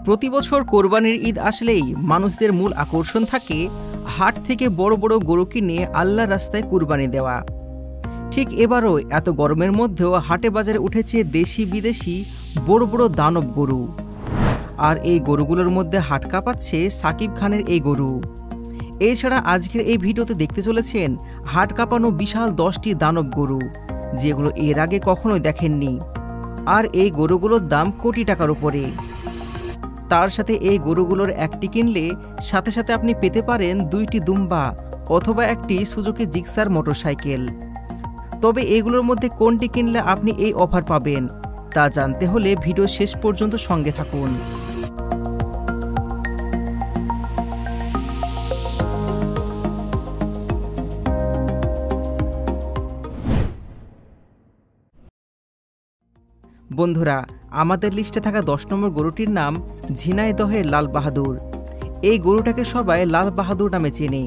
প্রতি বছর কোরবানির ঈদ আসলেই মানুষদের মূল আকর্ষণ থাকে হাট থেকে বড় বড় গরু কিনে আল্লাহর রাস্তায় কুরবানি দেওয়া। ঠিক এবারও এত গরমের মধ্যেও হাটে বাজারে উঠেছে দেশি বিদেশি বড় বড় দানব গরু। আর এই গরুগুলোর মধ্যে হাট কাঁপাচ্ছে সাকিব খানের এই গরু। এছাড়া আজকের এই ভিডিওতে দেখতে চলেছেন হাট কাঁপানো বিশাল 10টি দানব গরু, যেগুলো এর আগে কখনোই দেখেননি। আর এই গরুগুলোর দাম কোটি টাকার উপরে। তার সাথে এই গরুগুলোর একটি কিনলে সাথে সাথে আপনি পেতে পারেন 2টি দুম্বা অথবা একটি সুজুকি জিক্সার মোটরসাইকেল। তবে এগুলোর মধ্যে কোনটি কিনলে আপনি এই অফার পাবেন তা জানতে হলে ভিডিও শেষ পর্যন্ত সঙ্গে থাকুন। বন্ধুরা, আমাদের লিস্টে থাকা 10 নম্বর গরুটির নাম ঝিনাইদহের লাল বাহাদুর। এই গরুটাকে সবাই লাল বাহাদুর নামে চেনে,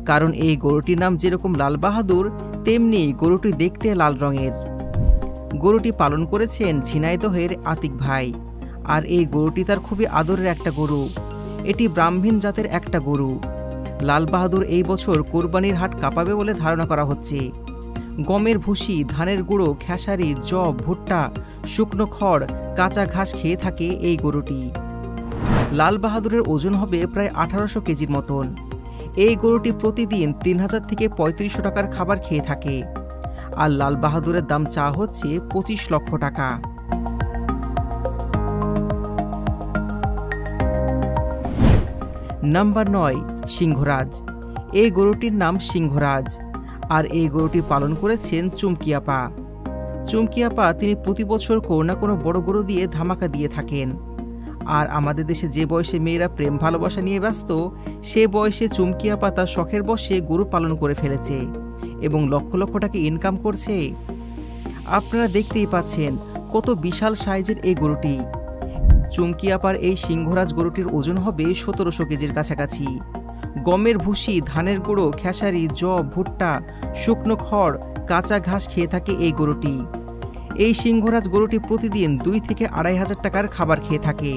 কারণ এই গরুটির নাম যেরকম লাল বাহাদুর তেমনি গরুটি দেখতে লাল রঙের। গরুটি পালন করেছেন ঝিনাইদহের আতিক ভাই। আর এই গরুটি তার খুবই আদরের একটা গরু। এটি ব্রাহ্মণ জাতের একটা গরু। লাল বাহাদুর এই বছর কোরবানির হাট কাঁপাবে বলে ধারণা করা হচ্ছে। গমের ভুসি, ধানের গুঁড়ো, খেসারি, জব, ভুট্টা, শুকনো খড়, কাঁচা ঘাস খেয়ে থাকে এই গরুটি। লাল বাহাদুরের ওজন হবে প্রায় 1800 কেজির মতন। এই গরুটি প্রতিদিন 3000 থেকে 3500 টাকার খাবার খেয়ে থাকে। আর লাল বাহাদুরের দাম চা হচ্ছে 25 লক্ষ টাকা। নাম্বার 9, সিংহরাজ। এই গরুটির নাম সিংহরাজ। আর এই গরুটি পালন করেছেন চুমকিয়াপা। চুমকিয়াপা তিনি প্রতি বছর কোনো না কোনো বড় গরু দিয়ে ধামাকা দিয়ে থাকেন। আর আমাদের দেশে যে বয়সে মেয়েরা প্রেম ভালোবাসা নিয়ে ব্যস্ত, সে বয়সে চুমকিয়াপা তার শখের বশে গরু পালন করে ফেলেছে এবং লক্ষ লক্ষ টাকা ইনকাম করছে। আপনারা দেখতেই পাচ্ছেন কত বিশাল সাইজের এই গরুটি। চুমকিয়াপার এই সিংহরাজ গরুটির ওজন হবে 1700 কেজির কাছাকাছি। গমের ভুসি, ধানের গুঁড়ো, খেসারি, জব, ভুট্টা, শুকনো খড়, কাঁচা ঘাস খেয়ে থাকে এই গরুটি। এই সিংহরাজ গরুটি প্রতিদিন 2 থেকে 2500 টাকার খাবার খেয়ে থাকে।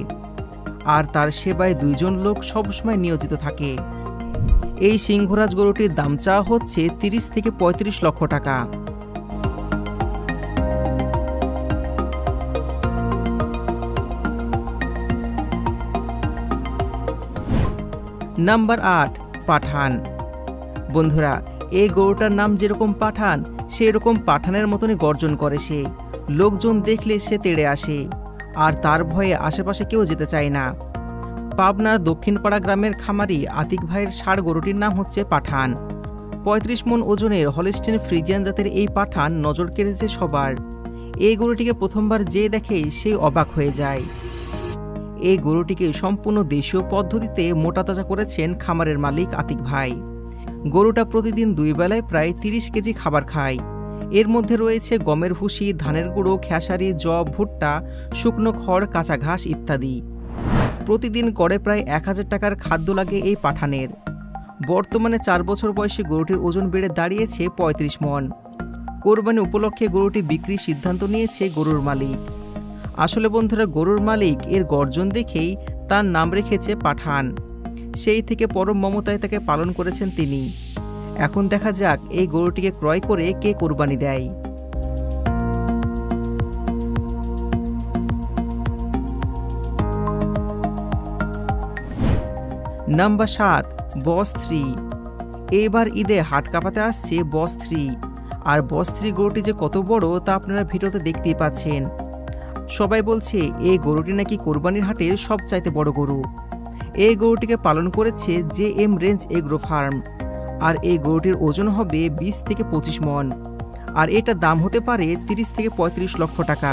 আর তার সেবায় 2 জন লোক সবসময় নিয়োজিত থাকে। এই সিংহরাজ গরুটির দাম চাওয়া হচ্ছে 30 থেকে 35 লক্ষ টাকা। নাম্বার 8, পাঠান। বন্ধুরা, এই গরুটার নাম যেরকম পাঠান, সেরকম পাঠানের মতনই গর্জন করে সে। লোকজন দেখলে সে তেড়ে আসে, আর তার ভয়ে আশেপাশে কেউ যেতে চায় না। পাবনার দক্ষিণপাড়া গ্রামের খামারি আতিক ভাইয়ের ষাঁড় গরুটির নাম হচ্ছে পাঠান। 35 মণ ওজনের হলস্টেইন ফ্রিজিয়ান জাতের এই পাঠান নজর কেড়েছে সবার। এই গরুটিকে প্রথমবার যে দেখেই সে অবাক হয়ে যায়। এই গরুটিকে সম্পূর্ণ দেশীয় পদ্ধতিতে মোটাতাজা করেছেন খামারের মালিক আতিক ভাই। গরুটা প্রতিদিন 2 বেলায় প্রায় 30 কেজি খাবার খায়। এর মধ্যে রয়েছে গমের ভুসি, ধানের গুঁড়ো, খেসারি, জব, ভুট্টা, শুকনো খড়, কাঁচা ঘাস ইত্যাদি। প্রতিদিন গড়ে প্রায় 1000 টাকার খাদ্য লাগে এই পাঠানের। বর্তমানে 4 বছর বয়সে গরুটির ওজন বেড়ে দাঁড়িয়েছে 35 মণ। কোরবানি উপলক্ষে গরুটি বিক্রির সিদ্ধান্ত নিয়েছে গরুর মালিক। আসলে বন্ধুরা, গরুর মালিক এর গর্জন দেখেই তার নাম রেখেছে পাঠান। সেই থেকে পরম মমতায় তাকে পালন করেছেন তিনি। এখন দেখা যাক এই গরুটিকে ক্রয় করে কে কোরবানি দেয়। নাম্বার 7, বস 3। এইবার ঈদে হাট কাঁপাতে আসছে বস 3। আর বস 3 গরুটি যে কত বড় তা আপনারা ভিডিওতে দেখতেই পাচ্ছেন। সবাই বলছে এই গরুটি নাকি কোরবানির হাটের সবচাইতে বড় গরু। এই গরুটিকে পালন করেছে JM রেঞ্জ এগ্রো ফার্ম। আর এই গরুটির ওজন হবে 20 থেকে 25 মণ। আর এটা দাম হতে পারে 30 থেকে 35 লক্ষ টাকা।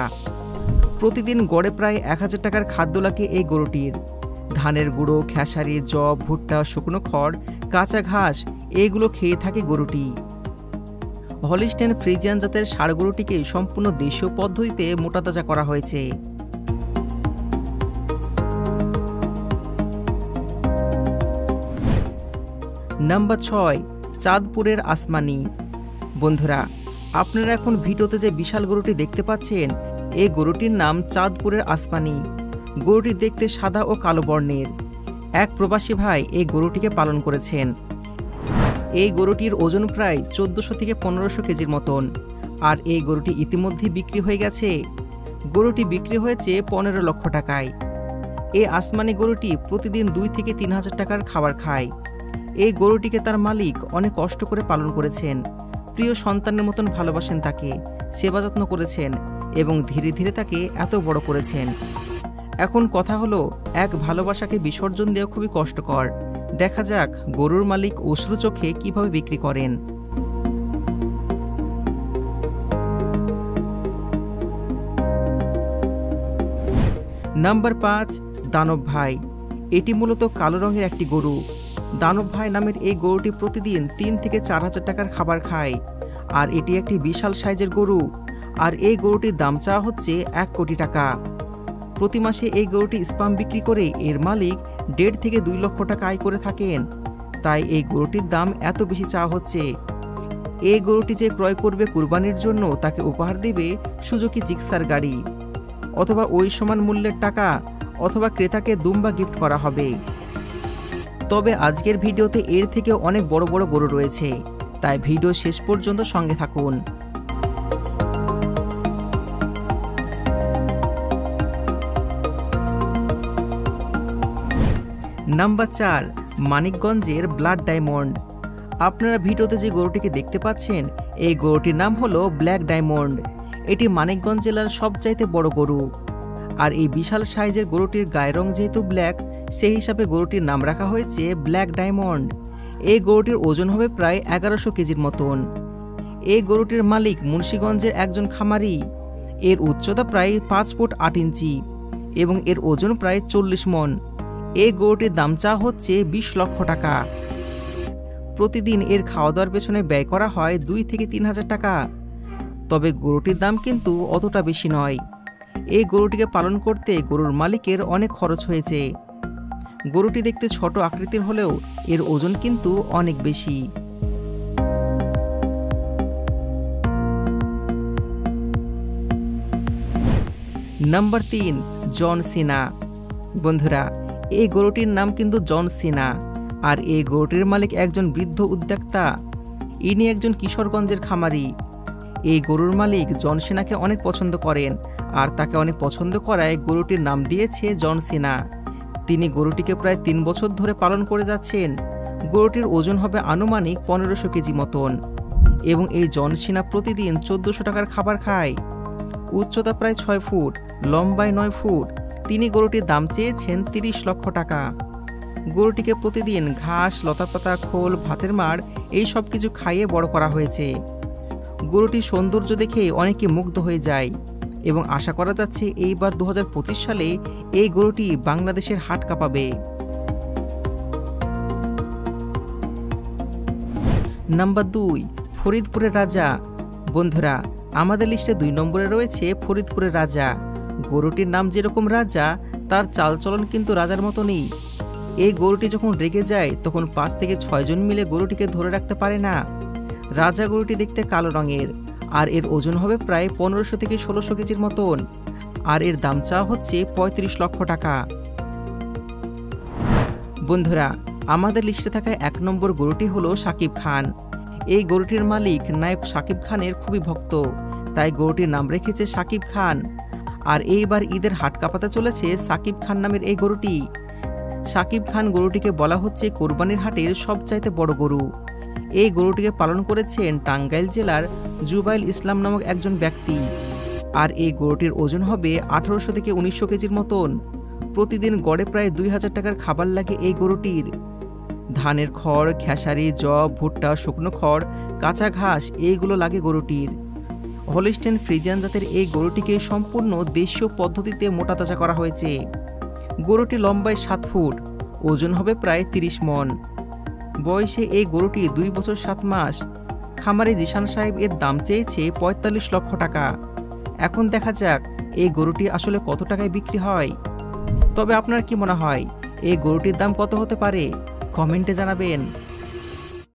প্রতিদিন গড়ে প্রায় 1000 টাকার খাদ্য লাগে এই গরুটির। ধানের গুঁড়ো, খেসারি, জব, ভুট্টা, শুকনো খড়, কাঁচা ঘাস এইগুলো খেয়ে থাকে গরুটি। হলস্টেইন ফ্রিজিয়ান জাতের ষাঁড় গরুটিকে সম্পূর্ণ দেশীয় পদ্ধতিতে মোটাতাজা করা হয়েছে। নাম্বার 6, চাঁদপুরের আসমানি। বন্ধুরা, আপনারা এখন ভিডিওতে যে বিশাল গরুটি দেখতে পাচ্ছেন, এই গরুটির নাম চাঁদপুরের আসমানি। গরুটি দেখতে সাদা ও কালো বর্ণের। এক প্রবাসী ভাই এই গরুটিকে পালন করেছেন। এই গরুটির ওজন প্রায় 1400 থেকে 1500 কেজির মতন। আর এই গরুটি ইতিমধ্যে বিক্রি হয়ে গেছে। গরুটি বিক্রি হয়েছে 15 লক্ষ টাকায়। এই আসমানি গরুটি প্রতিদিন 2 থেকে 3 হাজার টাকার খাবার খায়। এই গরুটিকে তার মালিক অনেক কষ্ট করে পালন করেছেন। প্রিয় সন্তানের মতন ভালোবাসেন তাকে, সেবা যত্ন করেছেন এবং ধীরে ধীরে তাকে এত বড় করেছেন। এখন কথা হলো, এক ভালোবাসাকে বিসর্জন দেওয়া খুবই কষ্টকর। দেখা যাক গরুর মালিক অশ্রু চোখে কিভাবে বিক্রি করেন। নাম্বার 5, দানব ভাই। এটি মূলত কালো রঙের একটি গরু। দানব ভাই নামের এই গরুটি প্রতিদিন 3 থেকে 4 হাজার টাকার খাবার খায়। আর এটি একটি বিশাল সাইজের গরু। আর এই গরুটির দাম চাওয়া হচ্ছে 1 কোটি টাকা। প্রতি মাসে এই গরুটি স্পাম বিক্রি করে এর মালিক 1.5 থেকে 2 লক্ষ টাকা আয় করে থাকেন। তাই এই গরুটির দাম এত বেশি চাওয়া হচ্ছে। এই গরুটি যে ক্রয় করবে কুরবানির জন্য তাকে উপহার দেবে সুজুকি জিক্সার গাড়ি, অথবা ওই সমান মূল্যের টাকা, অথবা ক্রেতাকে দুম্বা গিফট করা হবে। তবে আজকের ভিডিওতে এর থেকে অনেক বড় বড় গরু রয়েছে, তাই ভিডিও শেষ পর্যন্ত সঙ্গে থাকুন। নাম্বার 4, মানিকগঞ্জের ব্লাড ডায়মন্ড। আপনারা ভিডিওতে যে গরুটিকে দেখতে পাচ্ছেন, এই গরুটির নাম হলো ব্ল্যাক ডায়মন্ড। এটি মানিকগঞ্জ জেলার সবচাইতে বড় গরু। আর এই বিশাল সাইজের গরুটির গায়ের রং যেহেতু ব্ল্যাক, সেই হিসাবে গরুটির নাম রাখা হয়েছে ব্ল্যাক ডায়মন্ড। এই গরুটির ওজন হবে প্রায় 1100 কেজির মতন। এই গরুটির মালিক মুন্সিগঞ্জের একজন খামারি। এর উচ্চতা প্রায় 5 ফুট 8 ইঞ্চি এবং এর ওজন প্রায় 40 মন। এই গরুটির দাম চাওয়া হচ্ছে 20 লক্ষ টাকা। প্রতিদিন এর খাওয়া দাওয়ার পেছনে ব্যয় করা হয় 2 থেকে 3 হাজার টাকা। তবে গরুটির দাম কিন্তু অতটা বেশি নয়। এই গরুটিকে পালন করতে গরুর মালিকের অনেক খরচ হয়েছে। গরুটি দেখতে ছোট আকৃতির হলেও এর ওজন কিন্তু অনেক বেশি। নাম্বার 3, জন সিনা। বন্ধুরা, এই গরুটির নাম কিন্তু জন সিনা। আর এই গরুটির মালিক একজন বৃদ্ধ উদ্যোক্তা। ইনি একজন কিশোরগঞ্জের খামারি। এই গরুর মালিক জন সিনাকে অনেক পছন্দ করেন, আর তাকে অনেক পছন্দ করায় গরুটির নাম দিয়েছে জন সিনা। তিনি গরুটিকে প্রায় 3 বছর ধরে পালন করে যাচ্ছেন। গরুটির ওজন হবে আনুমানিক 1500 কেজি মতন এবং এই জন সিনা প্রতিদিন 1400 টাকার খাবার খায়। উচ্চতা প্রায় 6 ফুট, লম্বায় 9 ফুট। তিনি গরুটির দাম চেয়েছেন 30 লক্ষ টাকা। গরুটিকে প্রতিদিন ঘাস, লতাপাতা, খোল, ভাতের মাড় এই সব কিছু খাইয়ে বড় করা হয়েছে। গরুটির সৌন্দর্য দেখে অনেকে মুগ্ধ হয়ে যায় এবং আশা করা যাচ্ছে এইবার 2025 সালে এই গরুটি বাংলাদেশের হাট কাঁপাবে। নাম্বার 2, ফরিদপুরের রাজা। বন্ধুরা, আমাদের লিস্টে 2 নম্বরে রয়েছে ফরিদপুরের রাজা। গরুটির নাম যেরকম রাজা, তার চালচলন কিন্তু রাজার মতনই। এই গরুটি যখন রেগে যায় তখন 5 থেকে 6 জন মিলে গরুটিকে ধরে রাখতে পারে না। রাজা গরুটি দেখতে কালো রঙের, আর এর ওজন হবে প্রায় 1500 থেকে 1600 কেজির মতন। আর এর দাম চাওয়া হচ্ছে 35 লক্ষ টাকা। বন্ধুরা, আমাদের লিস্টে থাকা 1 নম্বর গরুটি হলো সাকিব খান। এই গরুটির মালিক নায়ক সাকিব খানের খুবই ভক্ত, তাই গরুটির নাম রেখেছে সাকিব খান। আর এইবার ঈদের হাট কাঁপাতে চলেছে সাকিব খান নামের এই গরুটি। সাকিব খান গরুটিকে বলা হচ্ছে কোরবানির হাটের সবচাইতে বড় গরু। এই গরুটিকে পালন করেছেন টাঙ্গাইল জেলার জুবাইল ইসলাম নামক একজন ব্যক্তি। আর এই গরুটির ওজন হবে 1800 থেকে 1900 কেজির মতন। প্রতিদিন গড়ে প্রায় 2000 টাকার খাবার লাগে এই গরুটির। ধানের খড়, খেসারি, জব, ভুট্টা, শুকনো খড়, কাঁচা ঘাস এইগুলো লাগে গরুটির। হলিস্টেইন ফ্রিজিয়ান জাতের এই গরুটিকে সম্পূর্ণ দেশীয় পদ্ধতিতে মোটা তাজা করা হয়েছে। গরুটি লম্বায় 7 ফুট, ওজন হবে প্রায় 30 মন। বয়সে এই গরুটি 2 বছর 7 মাস। খামারি জিশান সাহেব এর দাম চেয়েছে 45 লক্ষ টাকা। এখন দেখা যাক এই গরুটি আসলে কত টাকায় বিক্রি হয়। তবে আপনার কি মনে হয় এই গরুটির দাম কত হতে পারে? কমেন্টে জানাবেন।